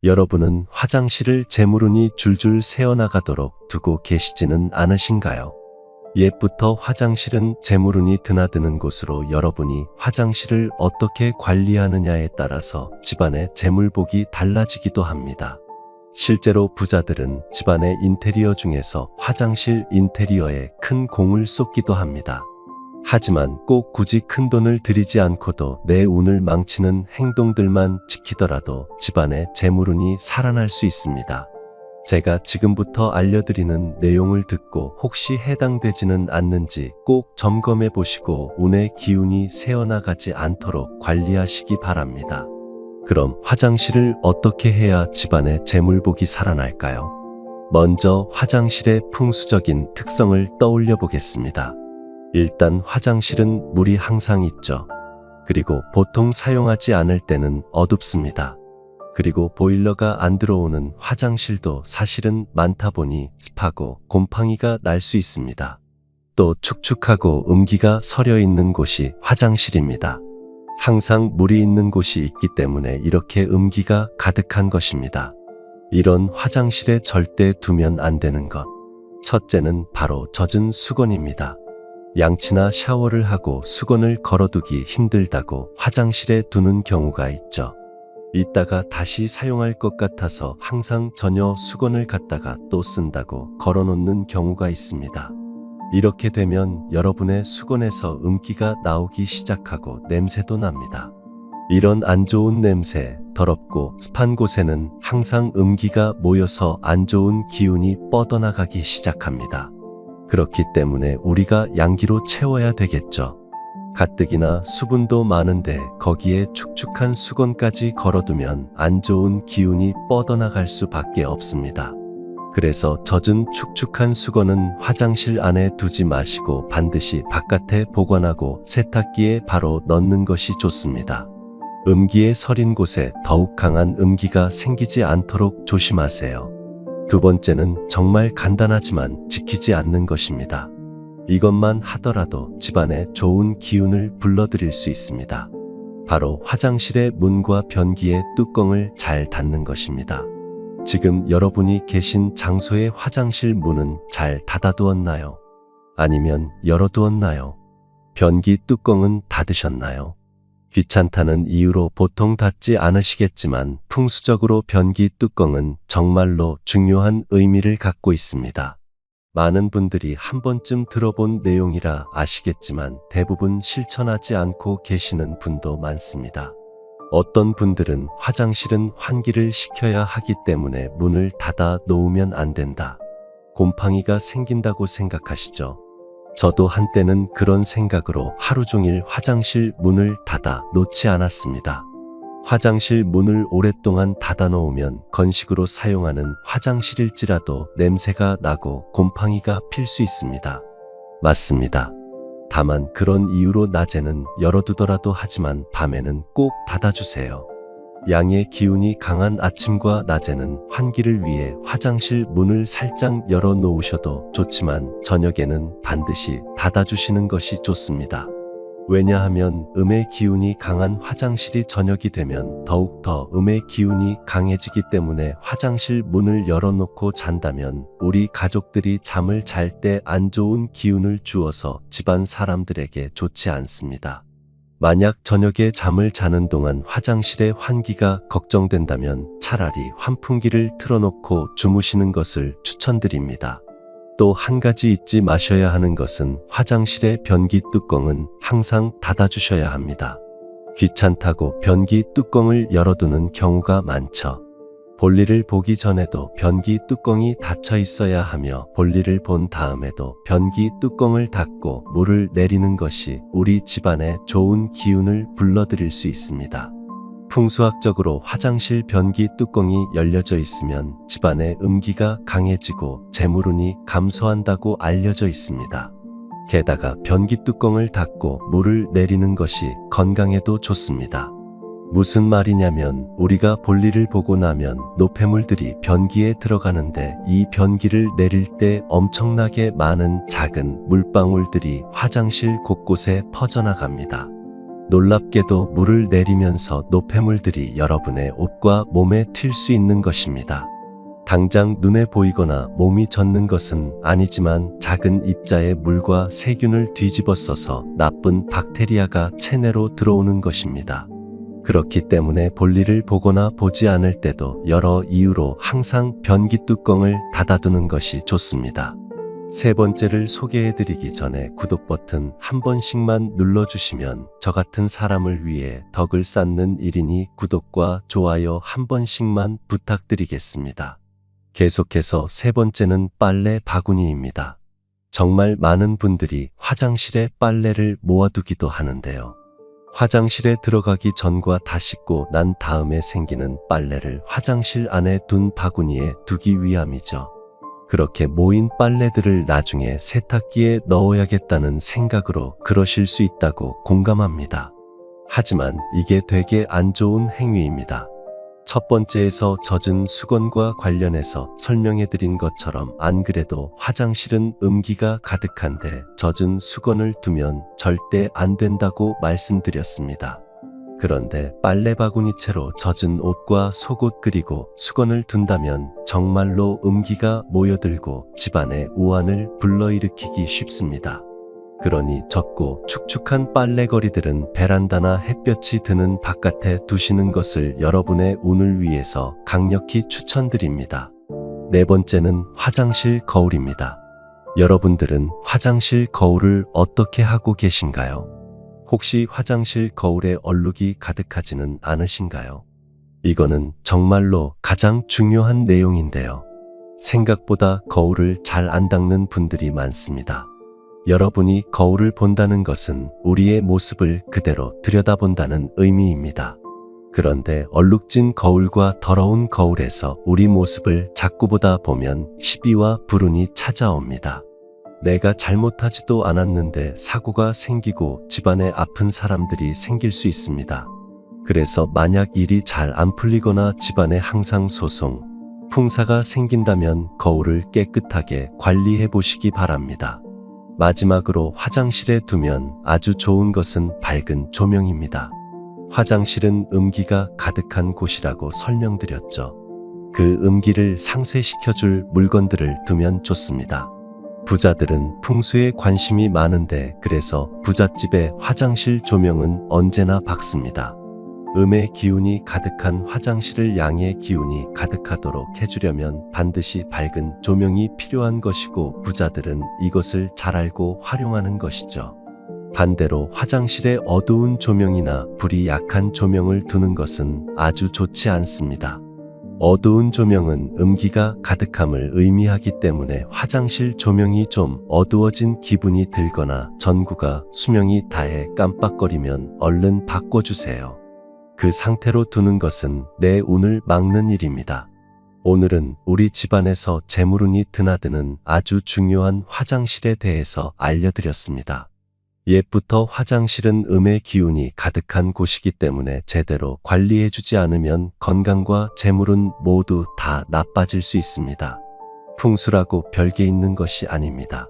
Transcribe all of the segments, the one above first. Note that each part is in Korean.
여러분은 화장실을 재물운이 줄줄 새어나가도록 두고 계시지는 않으신가요? 옛부터 화장실은 재물운이 드나드는 곳으로 여러분이 화장실을 어떻게 관리하느냐에 따라서 집안의 재물복이 달라지기도 합니다. 실제로 부자들은 집안의 인테리어 중에서 화장실 인테리어에 큰 공을 쏟기도 합니다. 하지만 꼭 굳이 큰 돈을 들이지 않고도 내 운을 망치는 행동들만 지키더라도 집안의 재물운이 살아날 수 있습니다. 제가 지금부터 알려드리는 내용을 듣고 혹시 해당되지는 않는지 꼭 점검해 보시고 운의 기운이 새어나가지 않도록 관리하시기 바랍니다. 그럼 화장실을 어떻게 해야 집안의 재물복이 살아날까요? 먼저 화장실의 풍수적인 특성을 떠올려 보겠습니다. 일단 화장실은 물이 항상 있죠. 그리고 보통 사용하지 않을 때는 어둡습니다. 그리고 보일러가 안 들어오는 화장실도 사실은 많다 보니 습하고 곰팡이가 날 수 있습니다. 또 축축하고 음기가 서려 있는 곳이 화장실입니다. 항상 물이 있는 곳이 있기 때문에 이렇게 음기가 가득한 것입니다. 이런 화장실에 절대 두면 안 되는 것. 첫째는 바로 젖은 수건입니다. 양치나 샤워를 하고 수건을 걸어두기 힘들다고 화장실에 두는 경우가 있죠. 이따가 다시 사용할 것 같아서 항상 전혀 수건을 갖다가 또 쓴다고 걸어놓는 경우가 있습니다. 이렇게 되면 여러분의 수건에서 음기가 나오기 시작하고 냄새도 납니다. 이런 안 좋은 냄새, 더럽고 습한 곳에는 항상 음기가 모여서 안 좋은 기운이 뻗어나가기 시작합니다. 그렇기 때문에 우리가 양기로 채워야 되겠죠. 가뜩이나 수분도 많은데 거기에 축축한 수건까지 걸어두면 안 좋은 기운이 뻗어나갈 수밖에 없습니다. 그래서 젖은 축축한 수건은 화장실 안에 두지 마시고 반드시 바깥에 보관하고 세탁기에 바로 넣는 것이 좋습니다. 음기에 서린 곳에 더욱 강한 음기가 생기지 않도록 조심하세요. 두 번째는 정말 간단하지만 지키지 않는 것입니다. 이것만 하더라도 집안에 좋은 기운을 불러들일 수 있습니다. 바로 화장실의 문과 변기의 뚜껑을 잘 닫는 것입니다. 지금 여러분이 계신 장소의 화장실 문은 잘 닫아두었나요? 아니면 열어두었나요? 변기 뚜껑은 닫으셨나요? 귀찮다는 이유로 보통 닫지 않으시겠지만 풍수적으로 변기 뚜껑은 정말로 중요한 의미를 갖고 있습니다. 많은 분들이 한 번쯤 들어본 내용이라 아시겠지만 대부분 실천하지 않고 계시는 분도 많습니다. 어떤 분들은 화장실은 환기를 시켜야 하기 때문에 문을 닫아 놓으면 안 된다. 곰팡이가 생긴다고 생각하시죠? 저도 한때는 그런 생각으로 하루 종일 화장실 문을 닫아 놓지 않았습니다. 화장실 문을 오랫동안 닫아 놓으면 건식으로 사용하는 화장실일지라도 냄새가 나고 곰팡이가 필 수 있습니다. 맞습니다. 다만 그런 이유로 낮에는 열어두더라도 하지만 밤에는 꼭 닫아주세요. 양의 기운이 강한 아침과 낮에는 환기를 위해 화장실 문을 살짝 열어 놓으셔도 좋지만 저녁에는 반드시 닫아주시는 것이 좋습니다. 왜냐하면 음의 기운이 강한 화장실이 저녁이 되면 더욱더 음의 기운이 강해지기 때문에 화장실 문을 열어놓고 잔다면 우리 가족들이 잠을 잘 때 안 좋은 기운을 주어서 집안 사람들에게 좋지 않습니다. 만약 저녁에 잠을 자는 동안 화장실의 환기가 걱정된다면 차라리 환풍기를 틀어놓고 주무시는 것을 추천드립니다. 또 한 가지 잊지 마셔야 하는 것은 화장실의 변기 뚜껑은 항상 닫아주셔야 합니다. 귀찮다고 변기 뚜껑을 열어두는 경우가 많죠. 볼일을 보기 전에도 변기 뚜껑이 닫혀 있어야 하며 볼일을 본 다음에도 변기 뚜껑을 닫고 물을 내리는 것이 우리 집안에 좋은 기운을 불러들일 수 있습니다. 풍수학적으로 화장실 변기 뚜껑이 열려져 있으면 집안의 음기가 강해지고 재물운이 감소한다고 알려져 있습니다. 게다가 변기 뚜껑을 닫고 물을 내리는 것이 건강에도 좋습니다. 무슨 말이냐면 우리가 볼일을 보고 나면 노폐물들이 변기에 들어가는데 이 변기를 내릴 때 엄청나게 많은 작은 물방울들이 화장실 곳곳에 퍼져나갑니다. 놀랍게도 물을 내리면서 노폐물들이 여러분의 옷과 몸에 튈 수 있는 것입니다. 당장 눈에 보이거나 몸이 젖는 것은 아니지만 작은 입자의 물과 세균을 뒤집어 써서 나쁜 박테리아가 체내로 들어오는 것입니다. 그렇기 때문에 볼일을 보거나 보지 않을 때도 여러 이유로 항상 변기 뚜껑을 닫아두는 것이 좋습니다. 세 번째를 소개해드리기 전에 구독 버튼 한 번씩만 눌러주시면 저 같은 사람을 위해 덕을 쌓는 일이니 구독과 좋아요 한 번씩만 부탁드리겠습니다. 계속해서 세 번째는 빨래 바구니입니다. 정말 많은 분들이 화장실에 빨래를 모아두기도 하는데요. 화장실에 들어가기 전과 다 씻고 난 다음에 생기는 빨래를 화장실 안에 둔 바구니에 두기 위함이죠. 그렇게 모인 빨래들을 나중에 세탁기에 넣어야겠다는 생각으로 그러실 수 있다고 공감합니다. 하지만 이게 되게 안 좋은 행위입니다. 첫 번째에서 젖은 수건과 관련해서 설명해드린 것처럼 안 그래도 화장실은 음기가 가득한데 젖은 수건을 두면 절대 안 된다고 말씀드렸습니다. 그런데 빨래 바구니채로 젖은 옷과 속옷 그리고 수건을 둔다면 정말로 음기가 모여들고 집안에 우환을 불러일으키기 쉽습니다. 그러니 젖고 축축한 빨래거리들은 베란다나 햇볕이 드는 바깥에 두시는 것을 여러분의 운을 위해서 강력히 추천드립니다. 네 번째는 화장실 거울입니다. 여러분들은 화장실 거울을 어떻게 하고 계신가요? 혹시 화장실 거울에 얼룩이 가득하지는 않으신가요? 이거는 정말로 가장 중요한 내용인데요. 생각보다 거울을 잘 안 닦는 분들이 많습니다. 여러분이 거울을 본다는 것은 우리의 모습을 그대로 들여다본다는 의미입니다. 그런데 얼룩진 거울과 더러운 거울에서 우리 모습을 자꾸 보다 보면 시비와 불운이 찾아옵니다. 내가 잘못하지도 않았는데 사고가 생기고 집안에 아픈 사람들이 생길 수 있습니다. 그래서 만약 일이 잘 안 풀리거나 집안에 항상 소송, 풍사가 생긴다면 거울을 깨끗하게 관리해 보시기 바랍니다. 마지막으로 화장실에 두면 아주 좋은 것은 밝은 조명입니다. 화장실은 음기가 가득한 곳이라고 설명드렸죠. 그 음기를 상쇄시켜줄 물건들을 두면 좋습니다. 부자들은 풍수에 관심이 많은데 그래서 부잣집의 화장실 조명은 언제나 밝습니다. 음의 기운이 가득한 화장실을 양의 기운이 가득하도록 해주려면 반드시 밝은 조명이 필요한 것이고 부자들은 이것을 잘 알고 활용하는 것이죠. 반대로 화장실에 어두운 조명이나 불이 약한 조명을 두는 것은 아주 좋지 않습니다. 어두운 조명은 음기가 가득함을 의미하기 때문에 화장실 조명이 좀 어두워진 기분이 들거나 전구가 수명이 다해 깜빡거리면 얼른 바꿔주세요. 그 상태로 두는 것은 내 운을 막는 일입니다. 오늘은 우리 집안에서 재물운이 드나드는 아주 중요한 화장실에 대해서 알려드렸습니다. 옛부터 화장실은 음의 기운이 가득한 곳이기 때문에 제대로 관리해주지 않으면 건강과 재물은 모두 다 나빠질 수 있습니다. 풍수라고 별게 있는 것이 아닙니다.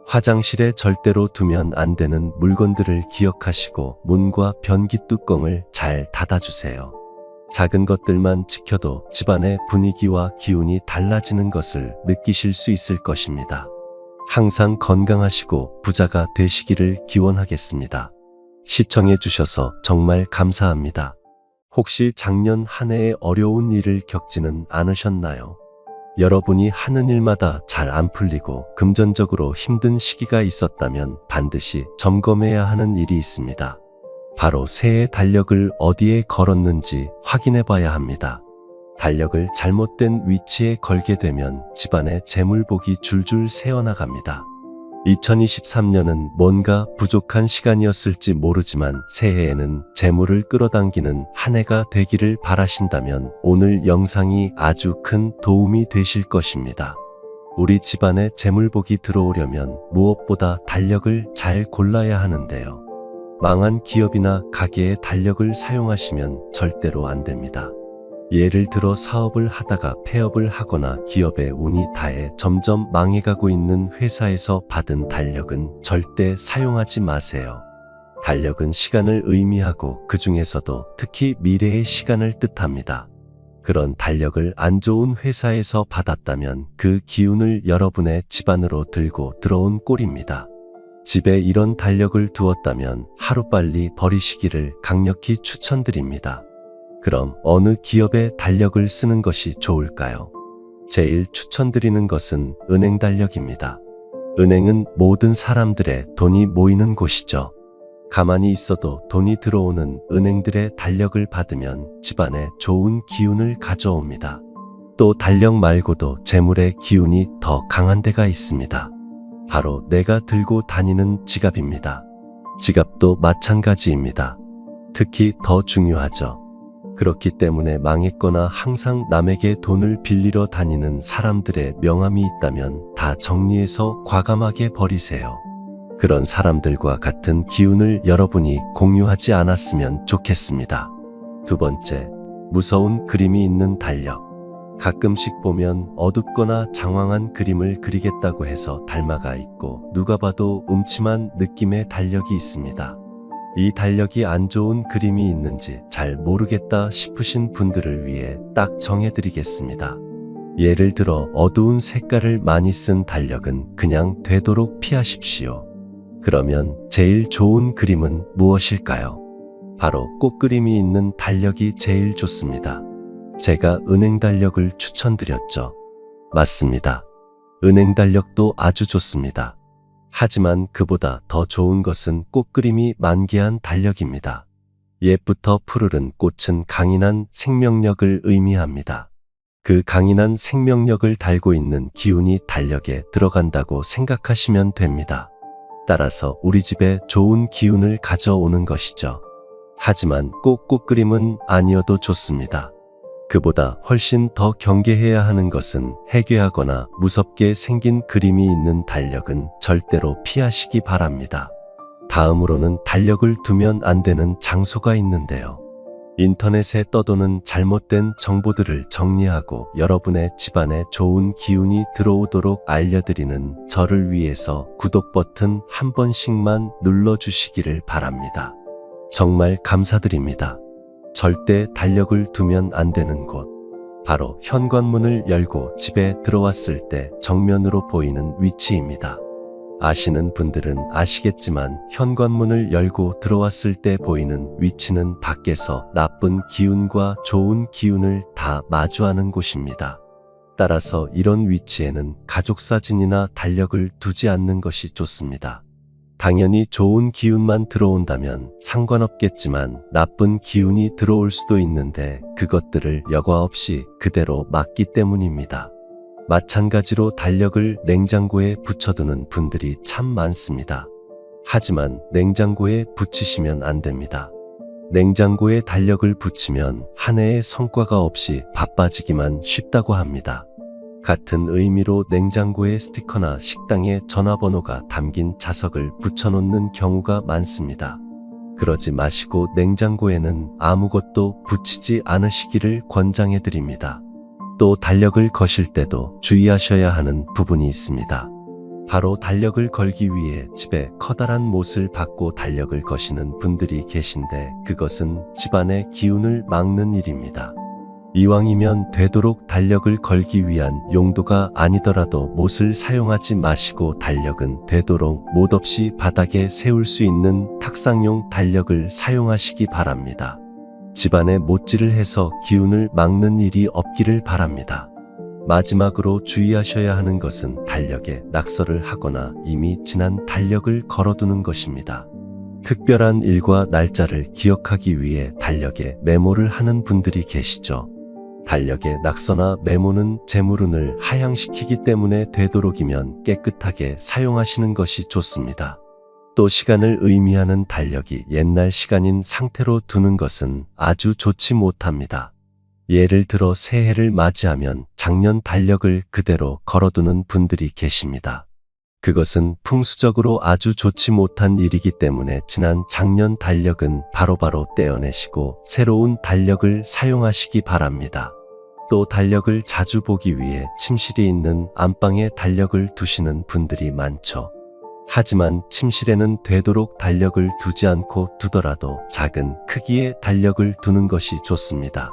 화장실에 절대로 두면 안 되는 물건들을 기억하시고 문과 변기 뚜껑을 잘 닫아주세요. 작은 것들만 지켜도 집안의 분위기와 기운이 달라지는 것을 느끼실 수 있을 것입니다. 항상 건강하시고 부자가 되시기를 기원하겠습니다. 시청해 주셔서 정말 감사합니다. 혹시 작년 한 해에 어려운 일을 겪지는 않으셨나요? 여러분이 하는 일마다 잘 안 풀리고 금전적으로 힘든 시기가 있었다면 반드시 점검해야 하는 일이 있습니다. 바로 새해 달력을 어디에 걸었는지 확인해 봐야 합니다. 달력을 잘못된 위치에 걸게 되면 집안에 재물복이 줄줄 새어나갑니다. 2023년은 뭔가 부족한 시간이었을지 모르지만 새해에는 재물을 끌어당기는 한 해가 되기를 바라신다면 오늘 영상이 아주 큰 도움이 되실 것입니다. 우리 집안에 재물복이 들어오려면 무엇보다 달력을 잘 골라야 하는데요. 망한 기업이나 가게의 달력을 사용하시면 절대로 안 됩니다. 예를 들어 사업을 하다가 폐업을 하거나 기업의 운이 다해 점점 망해가고 있는 회사에서 받은 달력은 절대 사용하지 마세요. 달력은 시간을 의미하고 그 중에서도 특히 미래의 시간을 뜻합니다. 그런 달력을 안 좋은 회사에서 받았다면 그 기운을 여러분의 집 안으로 들고 들어온 꼴입니다. 집에 이런 달력을 두었다면 하루빨리 버리시기를 강력히 추천드립니다. 그럼 어느 기업의 달력을 쓰는 것이 좋을까요? 제일 추천드리는 것은 은행 달력입니다. 은행은 모든 사람들의 돈이 모이는 곳이죠. 가만히 있어도 돈이 들어오는 은행들의 달력을 받으면 집안에 좋은 기운을 가져옵니다. 또 달력 말고도 재물의 기운이 더 강한 데가 있습니다. 바로 내가 들고 다니는 지갑입니다. 지갑도 마찬가지입니다. 특히 더 중요하죠. 그렇기 때문에 망했거나 항상 남에게 돈을 빌리러 다니는 사람들의 명함이 있다면 다 정리해서 과감하게 버리세요. 그런 사람들과 같은 기운을 여러분이 공유하지 않았으면 좋겠습니다. 두 번째, 무서운 그림이 있는 달력. 가끔씩 보면 어둡거나 장황한 그림을 그리겠다고 해서 달마가 있고 누가 봐도 음침한 느낌의 달력이 있습니다. 이 달력이 안 좋은 그림이 있는지 잘 모르겠다 싶으신 분들을 위해 딱 정해드리겠습니다. 예를 들어 어두운 색깔을 많이 쓴 달력은 그냥 되도록 피하십시오. 그러면 제일 좋은 그림은 무엇일까요? 바로 꽃그림이 있는 달력이 제일 좋습니다. 제가 은행 달력을 추천드렸죠. 맞습니다. 은행 달력도 아주 좋습니다. 하지만 그보다 더 좋은 것은 꽃그림이 만개한 달력입니다. 옛부터 푸르른 꽃은 강인한 생명력을 의미합니다. 그 강인한 생명력을 달고 있는 기운이 달력에 들어간다고 생각하시면 됩니다. 따라서 우리 집에 좋은 기운을 가져오는 것이죠. 하지만 꼭 꽃그림은 아니어도 좋습니다. 그보다 훨씬 더 경계해야 하는 것은 해괴하거나 무섭게 생긴 그림이 있는 달력은 절대로 피하시기 바랍니다. 다음으로는 달력을 두면 안 되는 장소가 있는데요. 인터넷에 떠도는 잘못된 정보들을 정리하고 여러분의 집안에 좋은 기운이 들어오도록 알려드리는 저를 위해서 구독 버튼 한 번씩만 눌러주시기를 바랍니다. 정말 감사드립니다. 절대 달력을 두면 안 되는 곳. 바로 현관문을 열고 집에 들어왔을 때 정면으로 보이는 위치입니다. 아시는 분들은 아시겠지만 현관문을 열고 들어왔을 때 보이는 위치는 밖에서 나쁜 기운과 좋은 기운을 다 마주하는 곳입니다. 따라서 이런 위치에는 가족 사진이나 달력을 두지 않는 것이 좋습니다. 당연히 좋은 기운만 들어온다면 상관없겠지만 나쁜 기운이 들어올 수도 있는데 그것들을 여과 없이 그대로 막기 때문입니다. 마찬가지로 달력을 냉장고에 붙여두는 분들이 참 많습니다. 하지만 냉장고에 붙이시면 안 됩니다. 냉장고에 달력을 붙이면 한 해의 성과가 없이 바빠지기만 쉽다고 합니다. 같은 의미로 냉장고에 스티커나 식당에 전화번호가 담긴 자석을 붙여놓는 경우가 많습니다. 그러지 마시고 냉장고에는 아무것도 붙이지 않으시기를 권장해드립니다. 또 달력을 거실 때도 주의하셔야 하는 부분이 있습니다. 바로 달력을 걸기 위해 집에 커다란 못을 받고 달력을 거시는 분들이 계신데 그것은 집안의 기운을 막는 일입니다. 이왕이면 되도록 달력을 걸기 위한 용도가 아니더라도 못을 사용하지 마시고 달력은 되도록 못 없이 바닥에 세울 수 있는 탁상용 달력을 사용하시기 바랍니다. 집안에 못질을 해서 기운을 막는 일이 없기를 바랍니다. 마지막으로 주의하셔야 하는 것은 달력에 낙서를 하거나 이미 지난 달력을 걸어두는 것입니다. 특별한 일과 날짜를 기억하기 위해 달력에 메모를 하는 분들이 계시죠. 달력에 낙서나 메모는 재물운을 하향시키기 때문에 되도록이면 깨끗하게 사용하시는 것이 좋습니다. 또 시간을 의미하는 달력이 옛날 시간인 상태로 두는 것은 아주 좋지 못합니다. 예를 들어 새해를 맞이하면 작년 달력을 그대로 걸어두는 분들이 계십니다. 그것은 풍수적으로 아주 좋지 못한 일이기 때문에 지난 작년 달력은 바로바로 떼어내시고 새로운 달력을 사용하시기 바랍니다. 또 달력을 자주 보기 위해 침실이 있는 안방에 달력을 두시는 분들이 많죠. 하지만 침실에는 되도록 달력을 두지 않고 두더라도 작은 크기의 달력을 두는 것이 좋습니다.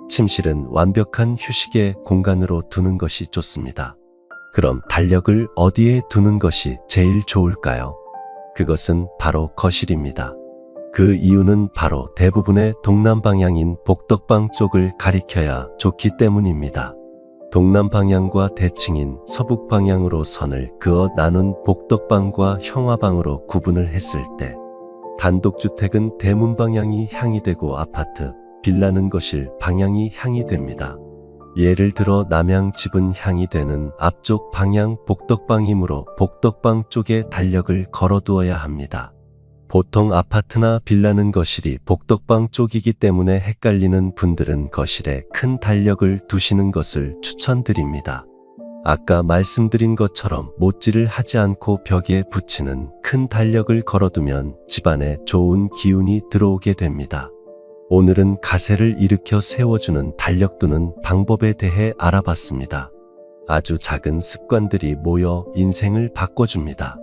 침실은 완벽한 휴식의 공간으로 두는 것이 좋습니다. 그럼 달력을 어디에 두는 것이 제일 좋을까요? 그것은 바로 거실입니다. 그 이유는 바로 대부분의 동남 방향인 복덕방 쪽을 가리켜야 좋기 때문입니다. 동남 방향과 대칭인 서북 방향으로 선을 그어 나눈 복덕방과 형화방으로 구분을 했을 때 단독주택은 대문 방향이 향이 되고 아파트, 빌라는 거실 방향이 향이 됩니다. 예를 들어 남양 집은 향이 되는 앞쪽 방향 복덕방이므로 복덕방 쪽에 달력을 걸어두어야 합니다. 보통 아파트나 빌라는 거실이 복덕방 쪽이기 때문에 헷갈리는 분들은 거실에 큰 달력을 두시는 것을 추천드립니다. 아까 말씀드린 것처럼 못질을 하지 않고 벽에 붙이는 큰 달력을 걸어두면 집안에 좋은 기운이 들어오게 됩니다. 오늘은 가세를 일으켜 세워주는 달력 두는 방법에 대해 알아봤습니다. 아주 작은 습관들이 모여 인생을 바꿔줍니다.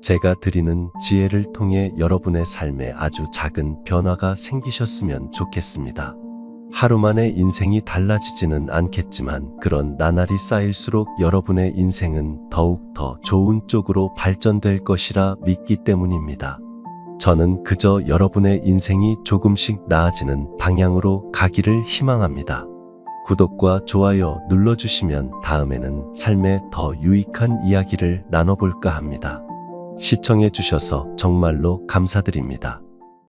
제가 드리는 지혜를 통해 여러분의 삶에 아주 작은 변화가 생기셨으면 좋겠습니다. 하루 만에 인생이 달라지지는 않겠지만 그런 나날이 쌓일수록 여러분의 인생은 더욱 더 좋은 쪽으로 발전될 것이라 믿기 때문입니다. 저는 그저 여러분의 인생이 조금씩 나아지는 방향으로 가기를 희망합니다. 구독과 좋아요 눌러주시면 다음에는 삶에 더 유익한 이야기를 나눠볼까 합니다. 시청해 주셔서 정말로 감사드립니다.